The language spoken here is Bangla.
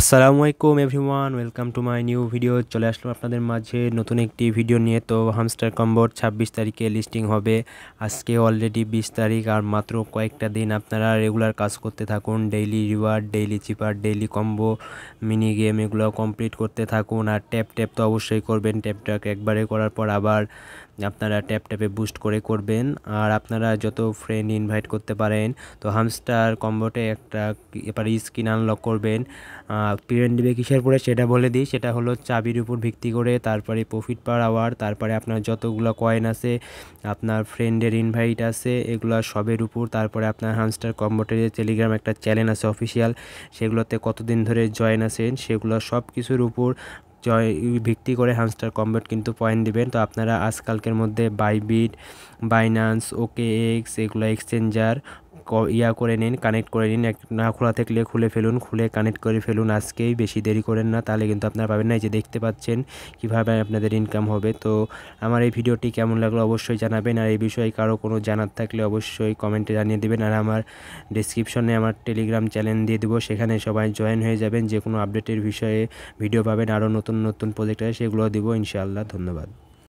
আসসালামু আলাইকুম everyone, welcome to my new video. চলে আসলাম আপনাদের মাঝে নতুন একটি ভিডিও নিয়ে। তো হামস্টার কম্বোর 26 তারিখে লিস্টিং হবে। আজকে অলরেডি 20 তারিখ, আর মাত্র কয়েকটা দিন আপনারা রেগুলার কাজ করতে থাকুন। ডেইলি রিওয়ার্ড, ডেইলি চিপার, ডেইলি কম্বো, মিনি গেম এগুলো কমপ্লিট করতে থাকুন। আর ট্যাপ ট্যাপ তো অবশ্যই করবেন। ট্যাপটাক একবারে করার পর আবার আপনারা ট্যাপ ট্যাপে বুস্ট করে করবেন। আর আপনারা যত ফ্রেন্ড ইনভাইট করতে পারেন। তো হামস্টার কম্বোতে একটা এবার স্কিন আনলক করবেন। পেমেন্ট দেবে কিসের পরে সেটা বলে দিই। সেটা হলো চাবির উপর ভিত্তি করে, তারপরে প্রফিট পার আওয়ার, তারপরে আপনার যতগুলো কয়েন আছে, আপনার ফ্রেন্ডের ইনভাইট আছে, এগুলো সবের উপর। তারপরে আপনার হামস্টার কম্বোটের টেলিগ্রাম একটা চ্যানেল আছে অফিসিয়াল, সেগুলোতে কতদিন ধরে জয়েন আছেন সেগুলো সব কিছুর উপর ভিত্তি করে হামস্টার কম্বোট কিন্তু পয়েন্ট দিবেন। তো আপনারা আজকালকের মধ্যে বাইবিট, বাইন্যান্স, ওকে এক্স এগুলো এক্সচেঞ্জার করে নিন, কানেক্ট করে নিন। না খোলা থাকলে খুলে ফেলুন, খুলে কানেক্ট করে ফেলুন আজকেই, বেশি দেরি করেন না, তাহলে কিন্তু আপনারা পাবেন না। এই যে দেখতে পাচ্ছেন কীভাবে আপনাদের ইনকাম হবে। তো আমার এই ভিডিওটি কেমন লাগলো অবশ্যই জানাবেন। আর এই বিষয়ে কারো কোনো জানার থাকলে অবশ্যই কমেন্টে জানিয়ে দেবেন। আর আমার ডেসক্রিপশনে আমার টেলিগ্রাম চ্যানেল দিয়ে দেবো, সেখানে সবাই জয়েন হয়ে যাবেন। যে কোনো আপডেটের বিষয়ে ভিডিও পাবেন, আরও নতুন নতুন প্রজেক্ট আছে সেগুলো দেবো ইনশাআল্লাহ। ধন্যবাদ।